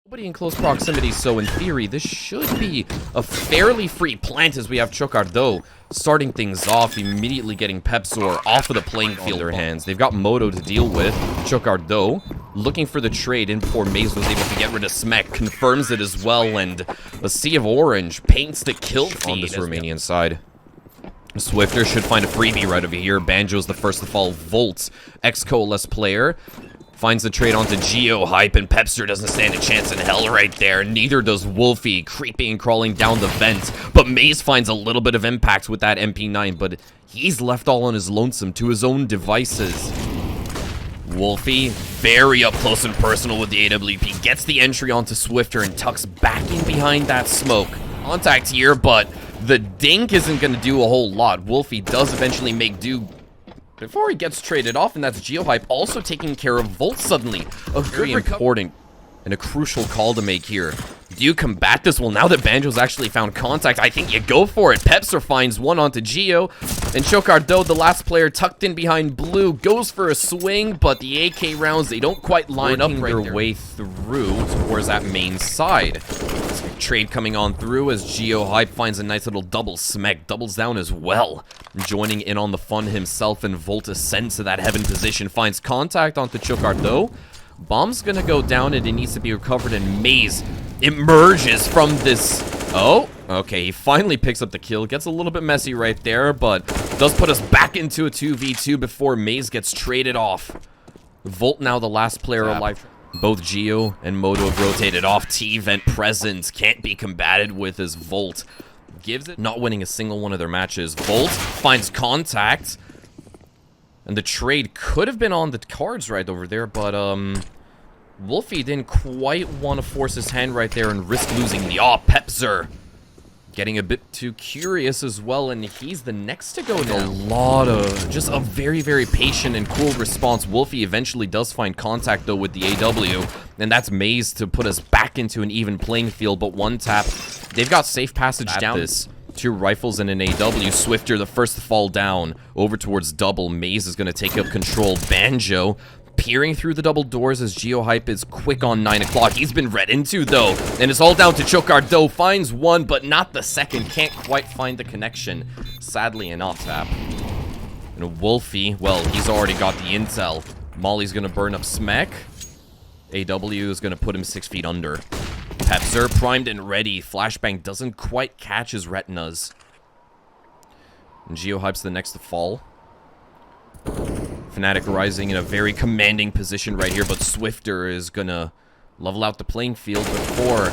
Nobody in close proximity, so in theory, this should be a fairly free plant as we have CHOCARDO starting things off, immediately getting Pepzor off of the playing field in their hands. They've got Moto to deal with. CHOCARDO looking for the trade in before Maze was able to get rid of Smek, confirms it as well, and a sea of orange paints the kill feed on this Romanian side. Swifter should find a freebie right over here. Banjo's the first to fall. Volt, ex-Coalesce player, finds the trade onto HiGHLiGHTS, and Pepster doesn't stand a chance in hell right there. Neither does Wolfie, creeping and crawling down the vent. But Maze finds a little bit of impact with that MP9, but he's left all on his lonesome to his own devices. Wolfie, very up close and personal with the AWP, gets the entry onto Swifter and tucks back in behind that smoke. Contact here, but the dink isn't going to do a whole lot. Wolfie does eventually make do before he gets traded off, and that's HiGHLiGHTS also taking care of Volt suddenly. A very important and a crucial call to make here. Do you combat this? Well, now that Banjo's actually found contact, I think you go for it. Pepser finds one onto Geo, and CHOCARDO, the last player tucked in behind Blue, goes for a swing, but the AK rounds, they don't quite line up right their way through towards that main side. Trade coming on through as HiGHLiGHTS finds a nice little double. Smek doubles down as well, joining in on the fun himself, and Volt ascends to that heaven position, finds contact onto CHOCARDO. Bomb's gonna go down and it needs to be recovered, and Maze emerges from this. Oh, okay, he finally picks up the kill. Gets a little bit messy right there, but does put us back into a 2v2 before Maze gets traded off. Volt now the last player alive. Both Geo and Moto have rotated off. T-Vent presence can't be combated with as Volt gives it. Not winning a single one of their matches. Volt finds contact, and the trade could have been on the cards right over there, but Wolfie didn't quite want to force his hand right there and risk losing the Pepzer getting a bit too curious as well, and he's the next to go down. A lot of just a very, very patient and cool response. Wolfie eventually does find contact though with the AW, and that's Maze to put us back into an even playing field. But OneTap, they've got safe passage down this. 2 rifles and an AW. Swifter the first to fall down over towards double. Maze is going to take up control. Banjo peering through the double doors as HiGHLiGHTS is quick on 9 o'clock. He's been read into though, and it's all down to CHOCARDO. Finds one, but not the second. Can't quite find the connection, sadly enough. Tap. And Wolfie, well, he's already got the intel. Molly's gonna burn up Smek. AW is gonna put him 6 feet under. Pepzer primed and ready. Flashbang doesn't quite catch his retinas. And HiGHLiGHTS the next to fall. fnatic rising in a very commanding position right here, but Swifter is gonna level out the playing field before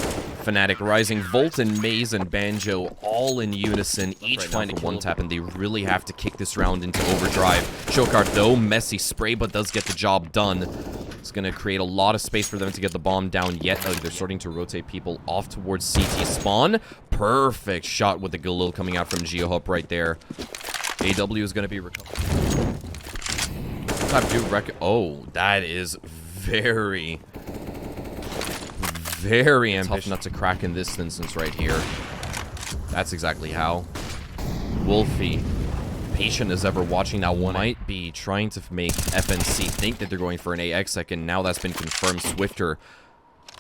fnatic rising. Volt and Maze and Banjo all in unison, each finding OneTap, and they really have to kick this round into overdrive. CHOCARDO, messy spray, but does get the job done. It's gonna create a lot of space for them to get the bomb down yet. They're starting to rotate people off towards CT spawn. Perfect shot with the Galil coming out from HiGHLiGHTS right there. AW is gonna be recovered. Oh, that is very ambitious. Tough nut to crack in this instance right here. That's exactly how. Wolfie, patient as ever, watching that one. Might be trying to make FNC think that they're going for an AX second. Now that's been confirmed. Swifter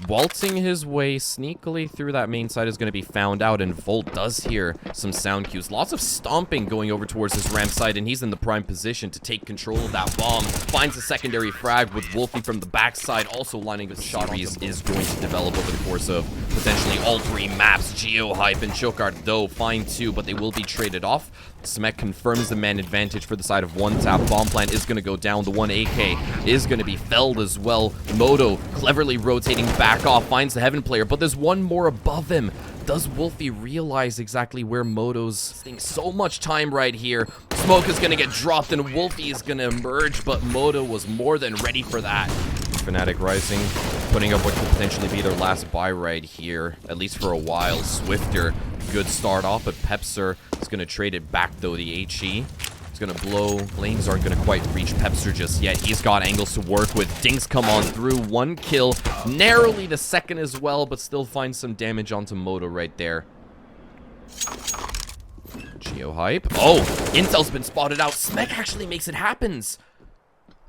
waltzing his way sneakily through that main side is going to be found out, and Volt does hear some sound cues. Lots of stomping going over towards his ramp side, and he's in the prime position to take control of that bomb. Finds a secondary frag with Wolfie from the backside, also lining a shot. Series is going to develop over the course of potentially all 3 maps. HiGHLiGHTS and CHOCARDO find 2, but they will be traded off. Smek confirms the man advantage for the side of OneTap. Bomb plant is going to go down. The 1 AK is going to be felled as well. Moto cleverly rotating back off, finds the heaven player, but there's one more above him. Does Wolfie realize exactly where Moto's spending so much time right here? Smoke is going to get dropped and Wolfie is going to emerge, but Moto was more than ready for that. fnatic rising, putting up what could potentially be their last buy right here, at least for a while. Swifter, good start off, but Pepzer is going to trade it back though. The HE is going to blow. Flames aren't going to quite reach Pepzer just yet. He's got angles to work with. Dinks come on through. 1 kill, narrowly the second as well, but still finds some damage onto Moto right there. HiGHLiGHTS. Oh, intel's been spotted out. Smek actually makes it happen.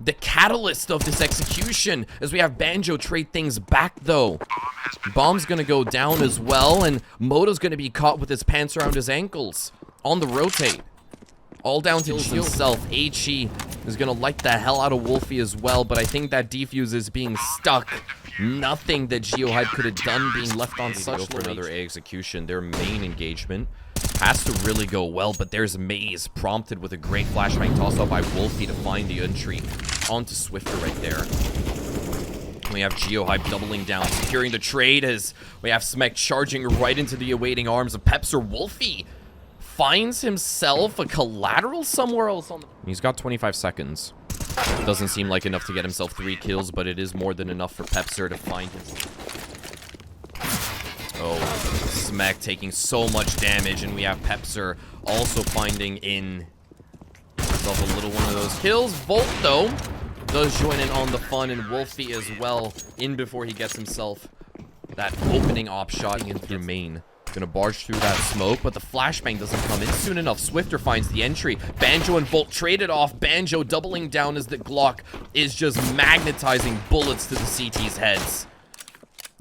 the catalyst of this execution, as we have Banjo trade things back, though. Bomb's gonna go down as well, and Moto's gonna be caught with his pants around his ankles. On the rotate. All down to himself. HE is gonna light the hell out of Wolfie as well, but I think that defuse is being stuck. Nothing that HiGHLiGHTS could have done being left on such low. For another A execution, their main engagement has to really go well, but there's Maze prompted with a great flashbang toss up by Wolfie to find the entry onto Swifter right there. We have HiGHLiGHTS doubling down, securing the trade as we have Smek charging right into the awaiting arms of Peps or Wolfie. Finds himself a collateral somewhere else on the... He's got 25 seconds. Doesn't seem like enough to get himself 3 kills, but it is more than enough for Pepser to find him. Oh, Smek taking so much damage, and we have Pepser also finding in himself a little one of those kills. Volt, though, does join in on the fun, and Wolfie as well, in before he gets himself that opening op shot in through main. Gonna barge through that smoke, but the flashbang doesn't come in soon enough. Swifter finds the entry. Banjo and Volt traded off. Banjo doubling down as the Glock is just magnetizing bullets to the CT's heads.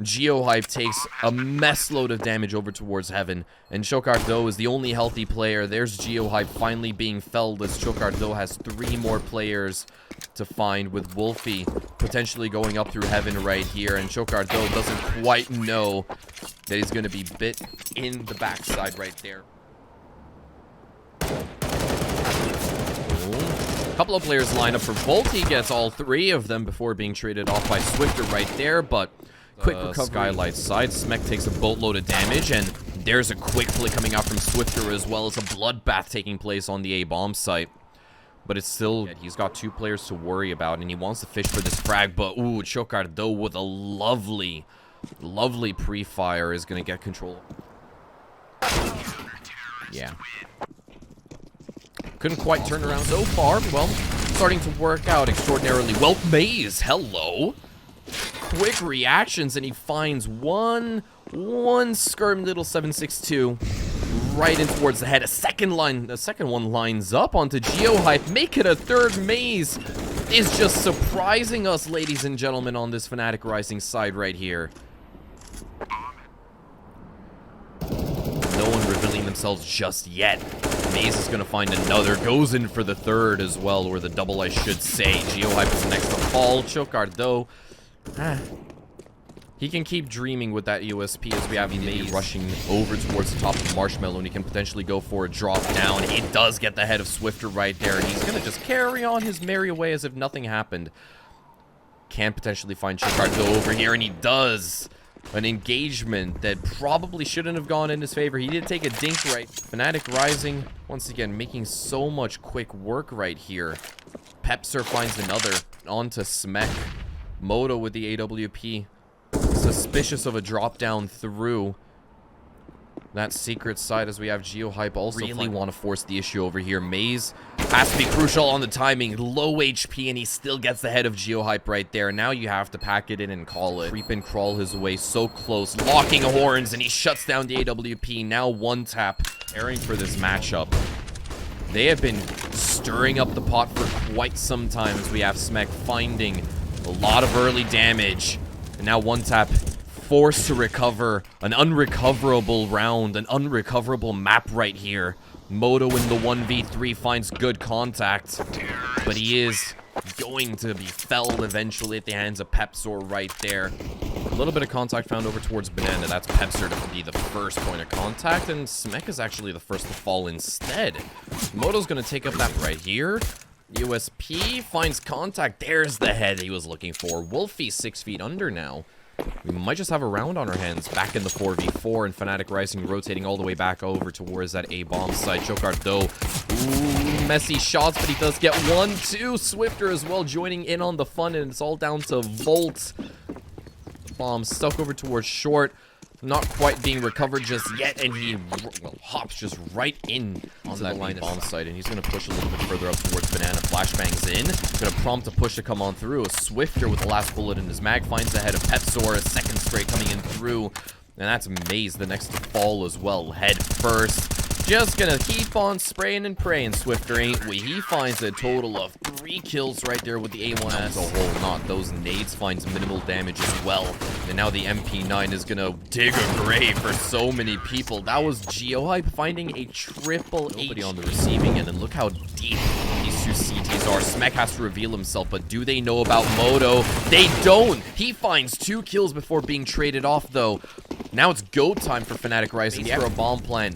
HiGHLiGHTS takes a mess load of damage over towards Heaven, and Chocardo is the only healthy player. There's HiGHLiGHTS finally being felled as Chocardo has 3 more players to find, with Wolfie potentially going up through Heaven right here, and Chocardo doesn't quite know that he's going to be bit in the backside right there. A couple of players line up for Volt. He gets all 3 of them before being traded off by Swifter right there, but quick recovery. Skylight side. Smek takes a boatload of damage, and there's a quick flick coming out from Swifter, as well as a bloodbath taking place on the A-bomb site. But it's still, he's got 2 players to worry about, and he wants to fish for this frag, but ooh, Chocardo with a lovely pre-fire is going to get control. Yeah. Couldn't quite turn around so far. Well, starting to work out extraordinarily well. Maze, hello. Quick reactions, and he finds one skirm little 762 right in towards the head. The second one lines up onto HiGHLiGHTS. Make it a third. Maze is just surprising us, ladies and gentlemen, on this Fnatic Rising side right here. No one revealing themselves just yet. Maze is going to find another. Goes in for the third as well, or the double, I should say. HiGHLiGHTS is next to fall. Chocardo, he can keep dreaming with that USP, as we have Maze rushing over towards the top of Marshmallow, and he can potentially go for a drop down. He does get the head of Swifter right there, and he's going to just carry on his merry way as if nothing happened. Can potentially find Chocardo over here, and he does. An engagement that probably shouldn't have gone in his favor. He did take a dink right. Fnatic Rising, once again, making so much quick work right here. Pepser finds another onto Smek. Moto with the AWP. Suspicious of a drop down through that secret side, as we have HiGHLiGHTS also really want to force the issue over here. Maze has to be crucial on the timing. Low HP, and he still gets the head of HiGHLiGHTS right there. Now you have to pack it in and call it. Creep and crawl his way so close. Locking horns, and he shuts down the AWP. Now OneTap, preparing for this matchup. They have been stirring up the pot for quite some time, as we have Smek finding a lot of early damage. And now OneTap forced to recover an unrecoverable round, an unrecoverable map right here. Moto in the 1v3 finds good contact, but he is going to be felled eventually at the hands of Pepsor right there. A little bit of contact found over towards Banana. That's Pepsor to be the first point of contact, and Smek is actually the first to fall instead. Moto's going to take up that right here. USP finds contact. There's the head he was looking for. Wolfie 6 feet under now. We might just have a round on our hands back in the 4v4, and Fnatic Rising rotating all the way back over towards that A-bomb side. Chocardo, ooh, messy shots, but he does get 1-2. Swifter as well joining in on the fun, and it's all down to Volt. Bomb stuck over towards short. Not quite being recovered just yet, and he hops just right in onto the line bomb site, and he's going to push a little bit further up towards Banana. Flashbangs in. Going to prompt a push to come on through. A Swifter with the last bullet in his mag finds the head of Pepsor. A second straight coming in through, and that's Maze, the next to fall as well. Head first. Just gonna keep on spraying and praying, Swifter, ain't we? He finds a total of 3 kills right there with the A1S. As a whole, not those nades finds minimal damage as well. And now the MP9 is gonna dig a grave for so many people. That was GeoHype finding a triple Nobody on the receiving end, and look how deep these two CTs are. Smek has to reveal himself, but do they know about Moto? They don't! He finds 2 kills before being traded off, though. Now it's go time for fnatic Rising for a bomb plan.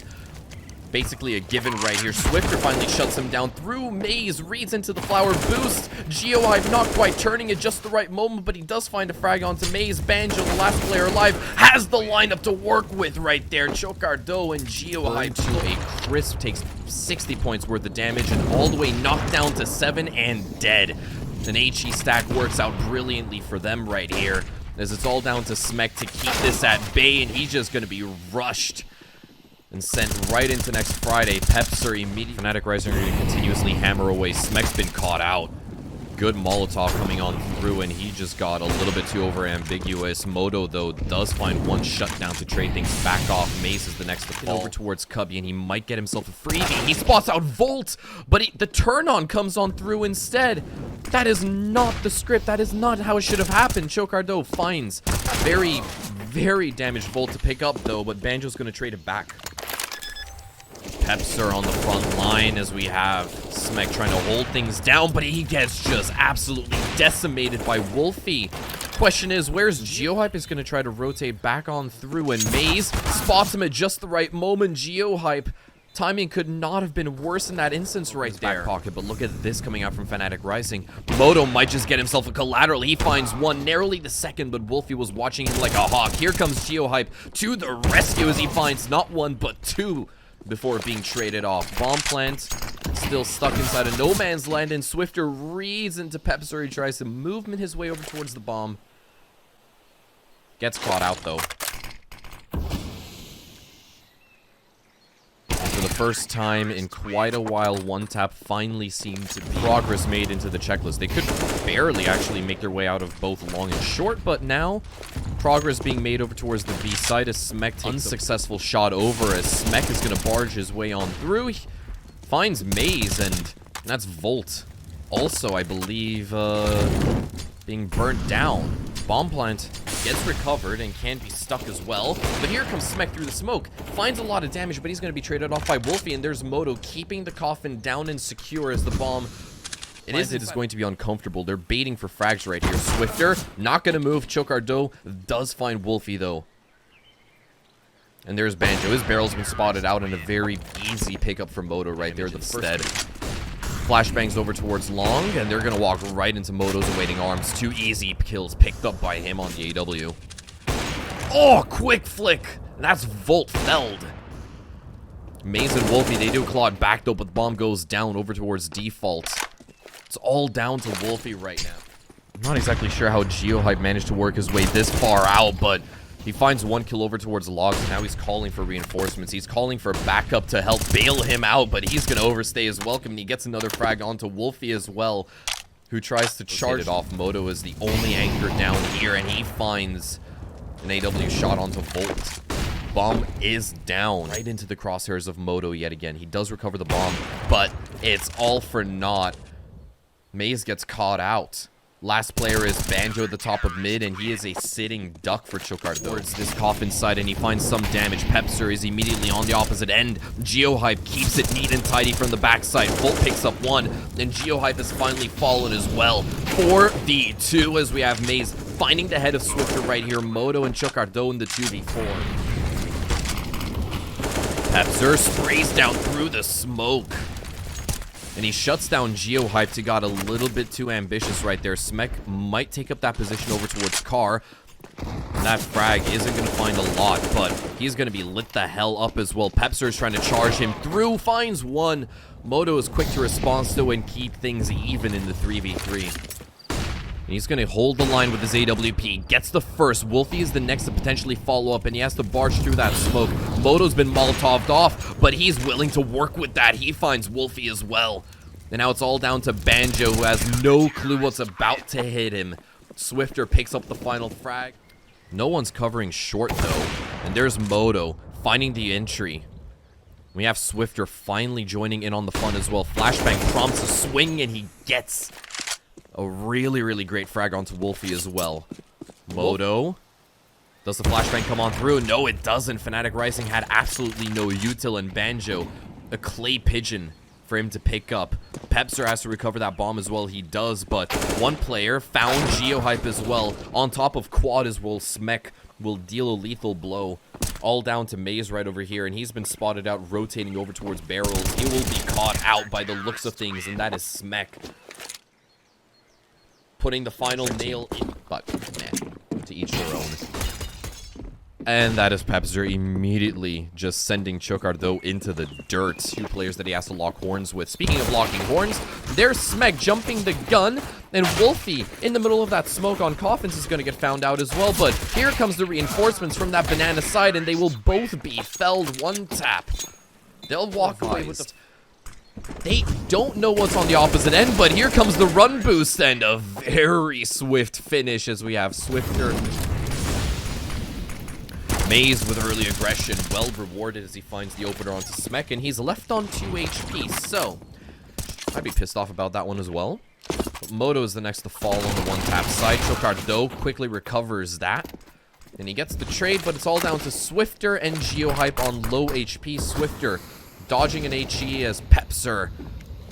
Basically a given right here. Swifter finally shuts him down through Maze, reads into the flower boost. GeoHype not quite turning at just the right moment, but he does find a frag onto Maze. Banjo, the last player alive, has the lineup to work with right there. Chocardo and GeoHype to a crisp, takes 60 points worth of damage and all the way knocked down to 7 and dead. An HE stack works out brilliantly for them right here, as it's all down to Smek to keep this at bay, and he's just going to be rushed and sent right into next Friday. Peps are immediately. fnatic Rising are going to continuously hammer away. Smek's been caught out. Good Molotov coming on through, and he just got a little bit too over-ambiguous. Moto, though, does find one shutdown to trade things back off. Mace is the next to fall over towards Cubby, and he might get himself a freebie. He spots out Volt, but the turn-on comes on through instead. That is not the script. That is not how it should have happened. Chocardo finds very damaged Volt to pick up, though, but Banjo's going to trade it back. Peps are on the front line as we have Smek trying to hold things down, but he gets just absolutely decimated by Wolfie. Question is, where's GeoHype? Is going to try to rotate back on through, and Maze spots him at just the right moment. GeoHype, timing could not have been worse in that instance right there. Back pocket, but look at this coming out from fnatic Rising. Moto might just get himself a collateral. He finds one, narrowly the second, but Wolfie was watching him like a hawk. Here comes GeoHype to the rescue as he finds not one, but 2 before being traded off. Bomb plant still stuck inside a no man's land, and Swifter reads into Peps, or he tries to movement his way over towards the bomb. Gets caught out, though. For the first time in quite a while, OneTap finally seemed to be progress made into the checklist. They could barely actually make their way out of both long and short, but now progress being made over towards the B side as Smek takes unsuccessful shot over, as Smek is going to barge his way on through. He finds Maze, and that's Volt. Also, I believe, being burnt down. Bomb plant gets recovered and can be stuck as well. But here comes Smek through the smoke. Finds a lot of damage, but he's going to be traded off by Wolfie, and there's Moto keeping the coffin down and secure as the bomb. It is going to be uncomfortable. They're baiting for frags right here. Swifter, not going to move. Chocardo does find Wolfie, though. And there's Banjo. His barrel's been spotted out, and a very easy pickup for Moto right there instead. Flashbangs over towards Long, and they're going to walk right into Moto's awaiting arms. 2 easy kills picked up by him on the AW. Oh, quick flick. And that's Volt felled. Maze and Wolfie, they do clawed back, though, but the bomb goes down over towards default. It's all down to Wolfie right now. I'm not exactly sure how GeoHype managed to work his way this far out, but he finds 1 kill over towards Logs, and now he's calling for reinforcements. He's calling for backup to help bail him out, but he's going to overstay his welcome, and he gets another frag onto Wolfie as well, who tries to charge it off. Moto is the only anchor down here, and he finds an AW shot onto Volt. Bomb is down right into the crosshairs of Moto yet again. He does recover the bomb, but it's all for naught. Maze gets caught out. Last player is Banjo at the top of mid, and he is a sitting duck for Chocardo. Towards this coffin side, and he finds some damage. Pepster is immediately on the opposite end. GeoHype keeps it neat and tidy from the backside. Volt picks up 1, and GeoHype has finally fallen as well. 4v2 as we have Maze finding the head of Swifter right here. Moto and Chocardo in the 2v4. Pepster sprays down through the smoke. And he shuts down GeoHype. He got a little bit too ambitious right there. Smek might take up that position over towards Car. And that frag isn't going to find a lot, but he's going to be lit the hell up as well. Pepster is trying to charge him through, finds 1. Moto is quick to respond to and keep things even in the 3v3. And he's going to hold the line with his AWP. Gets the first. Wolfie is the next to potentially follow up, and he has to barge through that smoke. Moto's been Molotoved off, but he's willing to work with that. He finds Wolfie as well. And now it's all down to Banjo, who has no clue what's about to hit him. Swifter picks up the final frag. No one's covering short, though. And there's Moto finding the entry. We have Swifter finally joining in on the fun as well. Flashbang prompts a swing, and he gets a really, really great frag onto Wolfie as well. Moto. Does the flashbang come on through? No, it doesn't. fnatic Rising had absolutely no util, and Banjo, a clay pigeon for him to pick up. Pepser has to recover that bomb as well. He does, but one player found HiGHLiGHTS as well. On top of Quad as well, Smek will deal a lethal blow. All down to Maze right over here, and he's been spotted out rotating over towards barrels. He will be caught out by the looks of things, and that is Smek putting the final nail in. But, man, to each their own. And that is Pepser immediately just sending Chocardo into the dirt. Two players that he has to lock horns with. Speaking of locking horns, there's Smek jumping the gun, and Wolfie in the middle of that smoke on Coffins is going to get found out as well. But here comes the reinforcements from that banana side, and they will both be felled OneTap. They'll walk away with the... They don't know what's on the opposite end, but here comes the run boost and a very swift finish as we have Swifter. Maze with early aggression, well rewarded as he finds the opener onto Smek, and he's left on 2 HP, so I'd be pissed off about that one as well. Moto is the next to fall on the OneTap side. Chocardo quickly recovers that, and he gets the trade, but it's all down to Swifter and HiGHLiGHTS on low HP. Swifter dodging an HE as Pepser,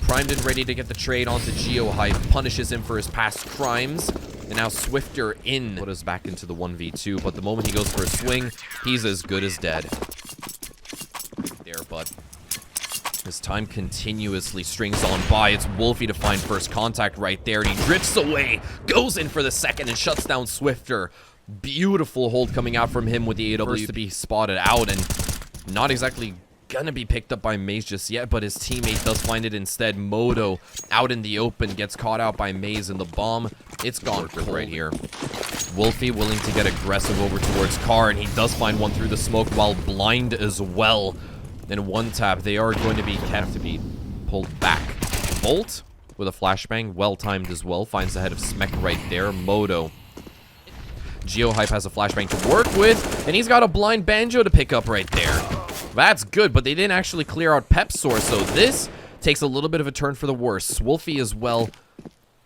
primed and ready to get the trade onto HiGHLiGHTS, punishes him for his past crimes. And now Swifter in. Put us back into the 1v2, but the moment he goes for a swing, he's as good as dead. There, but his time continuously strings on by. It's Wolfie to find first contact right there, and he drifts away, goes in for the second, and shuts down Swifter. Beautiful hold coming out from him with the AW to be spotted out, and not exactly gonna be picked up by Maze just yet, but his teammate does find it instead. Moto out in the open gets caught out by Maze, and the bomb, it's gone right here. Wolfie willing to get aggressive over towards Car, and he does find one through the smoke while blind as well. And OneTap, they are going to be have to be pulled back. Volt with a flashbang, well timed as well, finds the head of Smek right there. Moto. HiGHLiGHTS has a flashbang to work with, and he's got a blind Banjo to pick up right there. That's good, but they didn't actually clear out Pepsor, so this takes a little bit of a turn for the worse. Wolfie as well,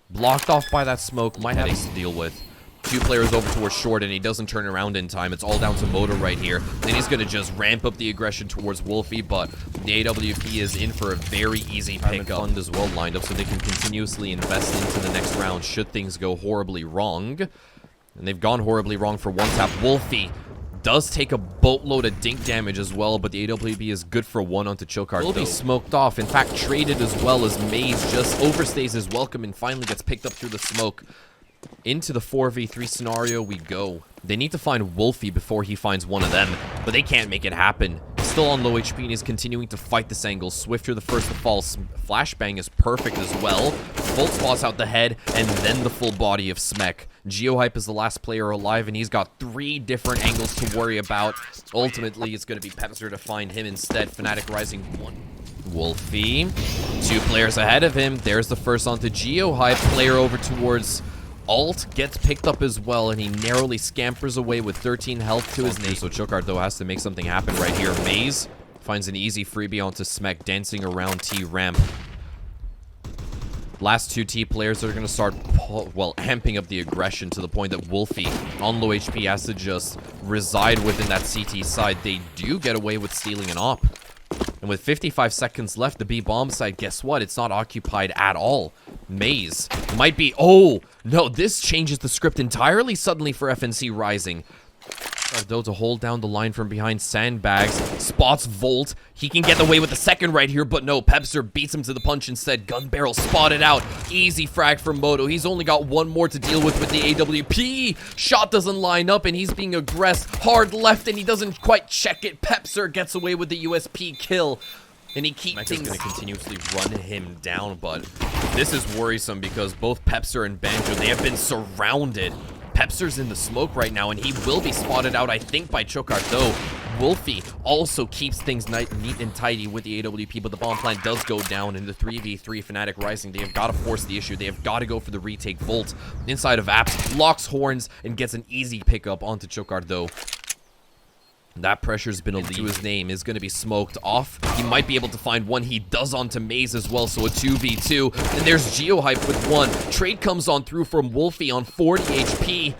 blocked off by that smoke, might have to deal with. Two players over towards short, and he doesn't turn around in time. It's all down to Moto right here. Then he's going to just ramp up the aggression towards Wolfie, but the AWP is in for a very easy pickup. Fund as well lined up so they can continuously invest into the next round should things go horribly wrong. And they've gone horribly wrong for OneTap. Wolfie does take a boatload of dink damage as well, but the AWP is good for one onto Chocardo. Will be smoked off, in fact traded as well, as Maze just overstays his welcome and finally gets picked up through the smoke. Into the 4v3 scenario we go. They need to find Wolfie before he finds one of them, but they can't make it happen. Still on low HP and is continuing to fight this angle. Swifter the first to fall. Flashbang is perfect as well. Volt spots out the head and then the full body of Smek. HiGHLiGHTS is the last player alive, and he's got 3 different angles to worry about. Ultimately, it's going to be Pepser to find him instead. fnatic Rising 1. Wolfie, 2 players ahead of him. There's the first onto HiGHLiGHTS. Player over towards Alt gets picked up as well, and he narrowly scampers away with 13 health to his name. So Chocardo has to make something happen right here. Maze finds an easy freebie onto Smek, dancing around T-ramp. Last 2 T players are going to start, well, amping up the aggression to the point that Wolfie, on low HP, has to just reside within that CT side. They do get away with stealing an op. And with 55 seconds left, the B bomb side, guess what? It's not occupied at all. Maze might be... Oh, no, this changes the script entirely suddenly for FNC Rising. Though to hold down the line from behind sandbags, spots Volt. He can get away with the second right here, but no, Pepser beats him to the punch instead. Gun barrel spotted out. Easy frag from Moto. He's only got one more to deal with the AWP. Shot doesn't line up, and he's being aggressed. Hard left, and he doesn't quite check it. Pepser gets away with the USP kill. And he keeps things going to continuously run him down, but this is worrisome because both Pepser and Banjo, they have been surrounded. Pepser's in the smoke right now, and he will be spotted out, I think, by Chocardo. Wolfie also keeps things neat and tidy with the AWP, but the bomb plant does go down in the 3v3 fnatic Rising. They have got to force the issue. They have got to go for the retake. Volt inside of apps, locks horns, and gets an easy pickup onto Chocardo. That pressure's been to his name, is going to be smoked off. He might be able to find one. He does onto Maze as well, so a 2v2. And there's HiGHLiGHTS with one. Trade comes on through from Wolfie on 40 HP.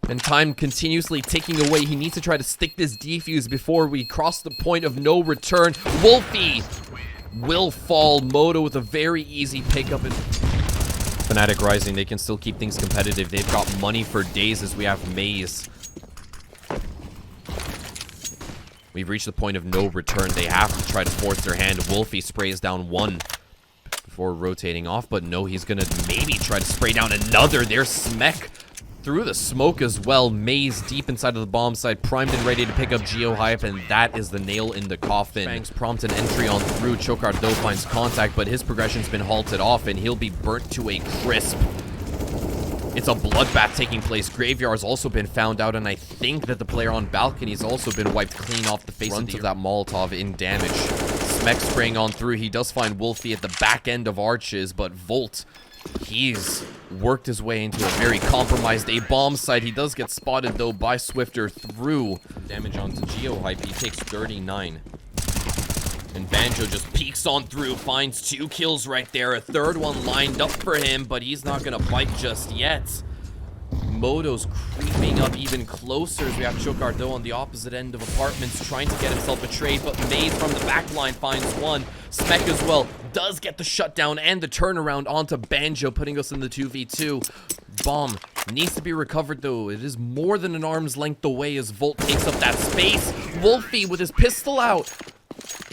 And time continuously ticking away. He needs to try to stick this defuse before we cross the point of no return. Wolfie will fall. Moto with a very easy pickup. And fnatic Rising, they can still keep things competitive. They've got money for days as we have Maze. We've reached the point of no return. They have to try to force their hand. Wolfie sprays down one before rotating off, but no, he's gonna maybe try to spray down another. There's Smek through the smoke as well. Maze deep inside of the bomb site, primed and ready to pick up HiGHLiGHTS, and that is the nail in the coffin. Banks prompt an entry on through. HiGHLiGHTS finds contact, but his progression's been halted off, and he'll be burnt to a crisp. It's a bloodbath taking place. Graveyard's also been found out, and I think that the player on balcony's also been wiped clean off the face of that Molotov in damage. Smek spraying on through. He does find Wolfie at the back end of Arches, but Volt, he's worked his way into a very compromised bomb site. He does get spotted, though, by Swifter through. Damage onto HiGHLiGHTS. He takes 39. And Banjo just peeks on through, finds 2 kills right there. A third one lined up for him, but he's not going to bite just yet. Moto's creeping up even closer as we have HiGHLiGHTS on the opposite end of apartments trying to get himself a trade, but Maze from the back line finds one. Smek as well does get the shutdown and the turnaround onto Banjo, putting us in the 2v2. Bomb needs to be recovered, though. It is more than an arm's length away as Volt takes up that space. Wolfie with his pistol out.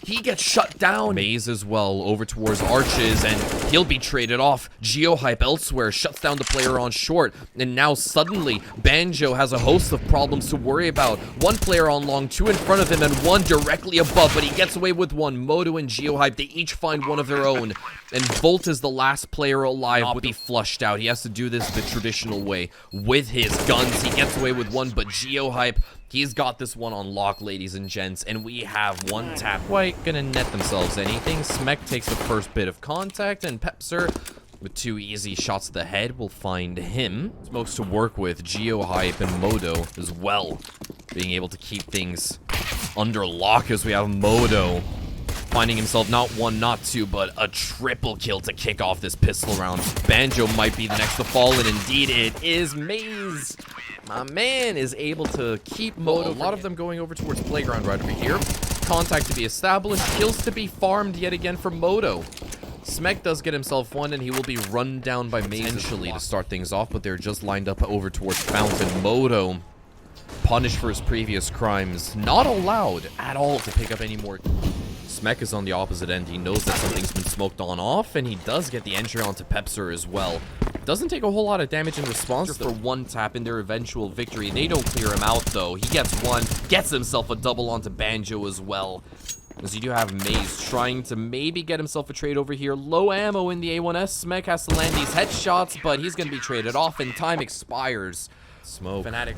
He gets shut down. Maze as well over towards Arches, and he'll be traded off. HiGHLiGHTS elsewhere shuts down the player on short, and now suddenly Banjo has a host of problems to worry about. One player on long, 2 in front of him, and 1 directly above, but he gets away with 1. Moto and HiGHLiGHTS, they each find one of their own, and Volt is the last player alive. Not be flushed out. He has to do this the traditional way with his guns. He gets away with 1, but HiGHLiGHTS, he's got this one on lock, ladies and gents, and we have OneTap. Quite gonna net themselves anything. Smek takes the first bit of contact, and Pepser, with 2 easy shots to the head, will find him. Smokes to work with. HiGHLiGHTS and Moto as well, being able to keep things under lock as we have Moto finding himself not 1, not 2, but a triple kill to kick off this pistol round. Banjo might be the next to fall, and indeed it is. Maze, my man, is able to keep Moto. A lot of them going over towards Playground right over here. Contact to be established. Kills to be farmed yet again from Moto. Smek does get himself 1, and he will be run down by Maze potentially to start things off, but they're just lined up over towards Fountain. Moto, punished for his previous crimes, not allowed at all to pick up any more. Smek is on the opposite end. He knows that something's been smoked on off, and he does get the entry onto Pepser as well. Doesn't take a whole lot of damage in response for OneTap in their eventual victory. They don't clear him out, though. He gets 1, gets himself a double onto Banjo as well. As you do have Maze trying to maybe get himself a trade over here. Low ammo in the A1S. Smek has to land these headshots, but he's going to be traded off, and time expires. Smoke. fnatic.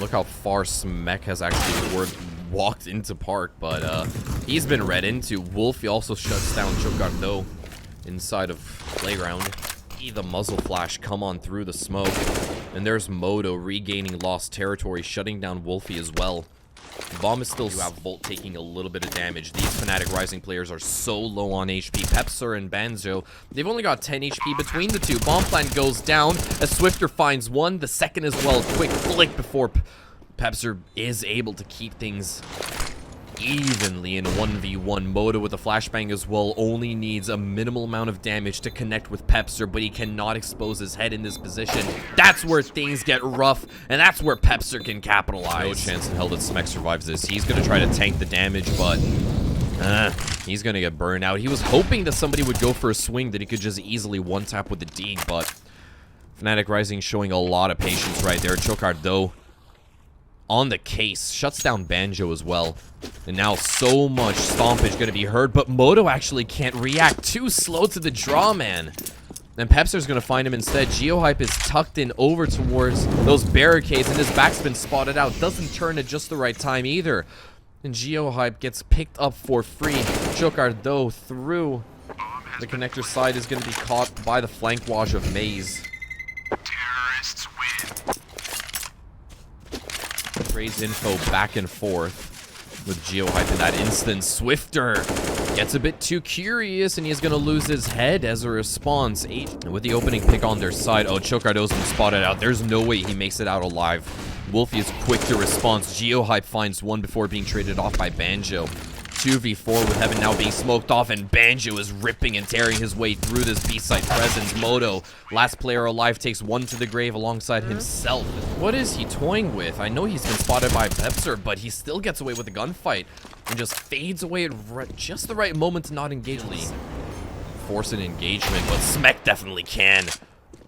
Look how far Smek has actually walked into Park, but he's been read into. Wolfie also shuts down HiGHLiGHTS inside of Playground. The muzzle flash come on through the smoke, and there's Moto regaining lost territory, shutting down Wolfie as well. The bomb is still. You have Volt taking a little bit of damage. These fnatic Rising players are so low on HP. Pepser and Banjo, they've only got 10 HP between the two. Bomb plant goes down as Swifter finds 1, the second as well. Quick flick before Pepser is able to keep things evenly in 1v1. Moto with a flashbang as well only needs a minimal amount of damage to connect with Pepser, but he cannot expose his head in this position. That's where things get rough, and that's where Pepser can capitalize. No chance in hell that Smek survives this. He's going to try to tank the damage, but he's going to get burned out. He was hoping that somebody would go for a swing that he could just easily one-tap with the dig, but fnatic Rising showing a lot of patience right there. HiGHLiGHTS, though, on the case, shuts down Banjo as well. And now so much stompage going to be heard, but Moto actually can't react. Too slow to the draw, man. And Pepser's going to find him instead. HiGHLiGHTS is tucked in over towards those barricades, and his back's been spotted out. Doesn't turn at just the right time either. And HiGHLiGHTS gets picked up for free. HiGHLiGHTS, though, through the connector side is going to be caught by the flank wash of Maze. Terrorists win. Trades info back and forth with HiGHLiGHTS in that instance. Swifter gets a bit too curious, and he's going to lose his head as a response. 8 with the opening pick on their side. Oh, Chocardo's been spotted out. There's no way he makes it out alive. Wolfie is quick to response. HiGHLiGHTS finds one before being traded off by Banjo. 2v4 with Heaven now being smoked off, and Banjo is ripping and tearing his way through this B-side presence. Moto, last player alive, takes one to the grave alongside himself. What is he toying with? I know he's been spotted by Pepser, but he still gets away with a gunfight and just fades away at just the right moment to not engage. Force an engagement, but Smek definitely can.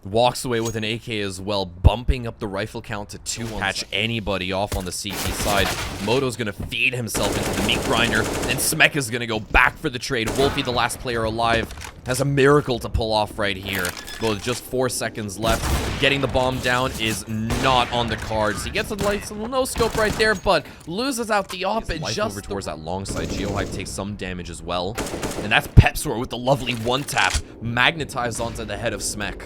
Walks away with an AK as well, bumping up the rifle count to 2. Catch anybody off on the CT side. Moto's gonna feed himself into the meat grinder, and Smek is gonna go back for the trade. Wolfie, the last player alive, has a miracle to pull off right here. But with just 4 seconds left, getting the bomb down is not on the cards. He gets a nice little no-scope right there, but loses out the op. And just over towards that long side. HiGHLiGHTS takes some damage as well. And that's Pepsor with the lovely one-tap, magnetized onto the head of Smek.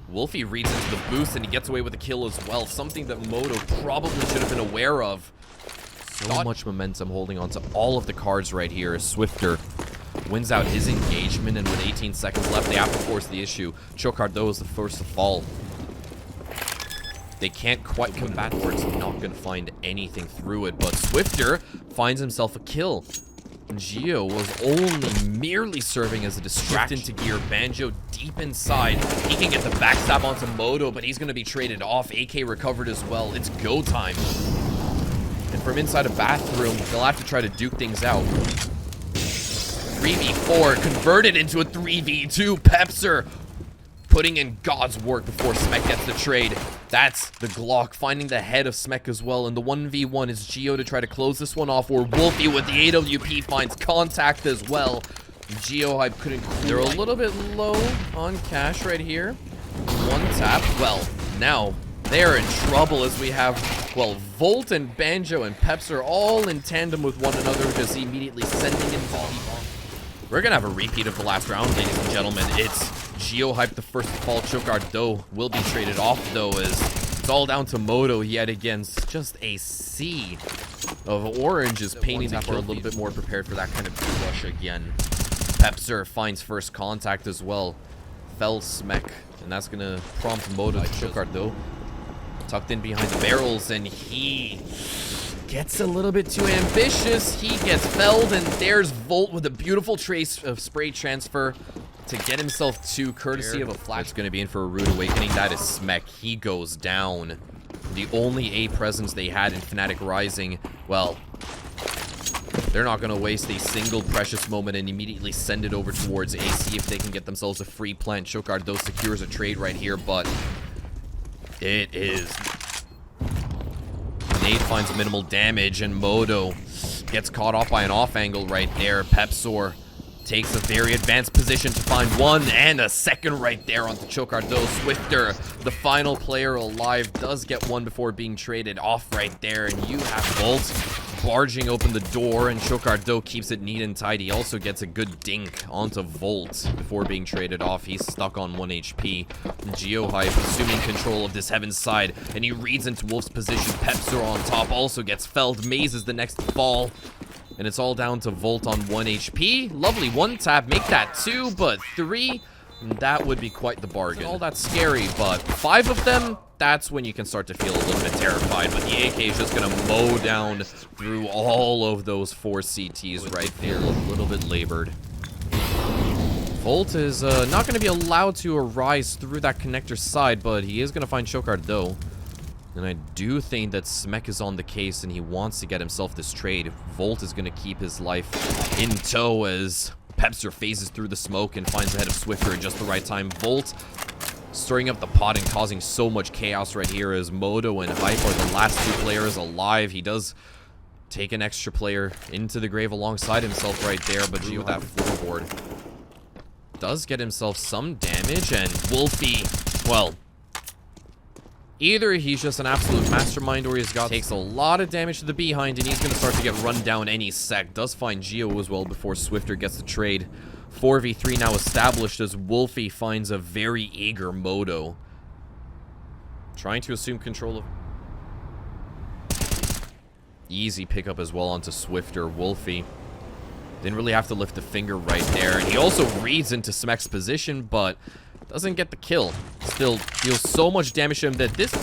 Wolfie reads into the boost, and he gets away with a kill as well. Something that Moto probably should have been aware of. So much momentum holding onto all of the cards right here as Swifter wins out his engagement, and with 18 seconds left, they have to force the issue. Chocardo is the first to fall. They can't quite combat where it's not going to find anything through it, but Swifter finds himself a kill. Gio was only merely serving as a distraction to gear. Banjo deep inside. He can get the backstab onto Moto, but he's going to be traded off. AK recovered as well. It's go time. And from inside a bathroom, they'll have to try to duke things out. 3v4 converted into a 3v2. Pepser putting in God's work before Smek gets the trade. That's the Glock finding the head of Smek as well. And the 1v1 is Gio to try to close this one off, or Wolfie with the AWP finds contact as well. HiGHLiGHTS couldn't. They're a little bit low on cash right here. One tap. Well, now they're in trouble as we have, well, Volt and Banjo and Peps are all in tandem with one another, just immediately sending in bomb. We're gonna have a repeat of the last round, ladies and gentlemen. It's HiGHLiGHTS the first to fall. Chocardo will be traded off, though, as it's all down to Moto yet against just a sea of oranges, painting that for a little bit more prepared for that kind of rush again. Pepser finds first contact as well. Fell Smek, and that's gonna prompt Moto to Chocardo. Tucked in behind the barrels, and he gets a little bit too ambitious. He gets felled, and there's Volt with a beautiful trace of spray transfer to get himself to, courtesy of a flash. Going to be in for a rude awakening. That is Smek. He goes down. The only A presence they had in fnatic Rising. Well, they're not going to waste a single precious moment and immediately send it over towards A, see if they can get themselves a free plant. Chocardo secures a trade right here, but it is... Nade finds minimal damage, and Moto gets caught off by an off angle right there. Pepsor takes a very advanced position to find one and a second right there onto Chocardo. Swifter, the final player alive, does get one before being traded off right there, and you have Volt barging open the door, and Chocardo keeps it neat and tidy. Also gets a good dink onto Volt before being traded off. He's stuck on 1 HP. HiGHLiGHTS assuming control of this Heaven's side, and he reads into Wolf's position. Pepser on top also gets felled. Maze is the next to fall, and it's all down to Volt on 1 HP. Lovely one tap, make that 2, but 3, that would be quite the bargain. All that scary, but 5 of them, that's when you can start to feel a little bit terrified. But the AK is just going to mow down through all of those 4 CTs right there. A little bit labored. Volt is not going to be allowed to arise through that connector side, but he is going to find Chocardo. And I do think that Smek is on the case, and he wants to get himself this trade. Volt is going to keep his life in tow as Pepser phases through the smoke and finds the head of Swifter at just the right time. Volt stirring up the pot and causing so much chaos right here as Moto and Hype are the last 2 players alive. He does take an extra player into the grave alongside himself right there, but G with that floorboard does get himself some damage, and Wolfie, well, either he's just an absolute mastermind or he's got takes a lot of damage to the behind, and he's going to start to get run down any sec. Does find Gio as well before Swifter gets the trade. 4v3 now established as Wolfie finds a very eager Moto. Trying to assume control of... Easy pickup as well onto Swifter. Wolfie didn't really have to lift a finger right there. And he also reads into Smek's position, but doesn't get the kill. Still deals so much damage to him that this...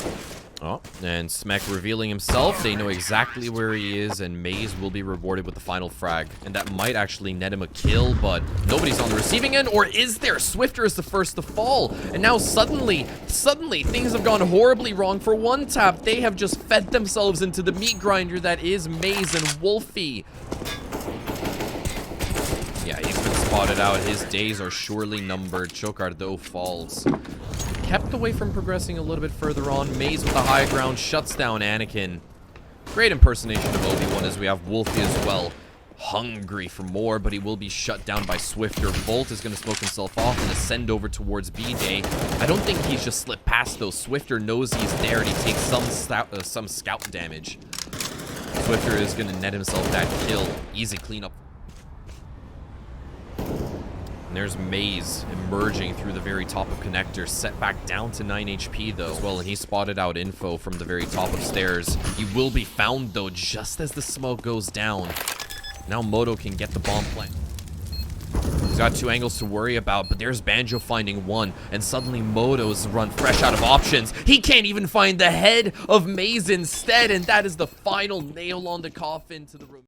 Oh, and Smek revealing himself. They know exactly where he is, and Maze will be rewarded with the final frag. And that might actually net him a kill, but nobody's on the receiving end, or is there? Swifter is the first to fall. And now suddenly, things have gone horribly wrong for OneTap. They have just fed themselves into the meat grinder that is Maze and Wolfie. Yeah, he's been spotted out. His days are surely numbered. Chocardo falls. Kept away from progressing a little bit further on. Maze with the high ground shuts down Anakin. Great impersonation of Obi-Wan as we have Wolfie as well. Hungry for more, but he will be shut down by Swifter. Volt is going to smoke himself off and ascend over towards B-Day. I don't think he's just slipped past, though. Swifter knows he's there, and he takes some scout damage. Swifter is going to net himself that kill. Easy cleanup. And there's Maze emerging through the very top of connector, set back down to 9 HP though as well, and he spotted out info from the very top of stairs. He will be found though just as the smoke goes down. Now Moto can get the bomb plant. He's got two angles to worry about, but there's Banjo finding one, and suddenly Moto's run fresh out of options. He can't even find the head of Maze instead, and that is the final nail on the coffin to the room.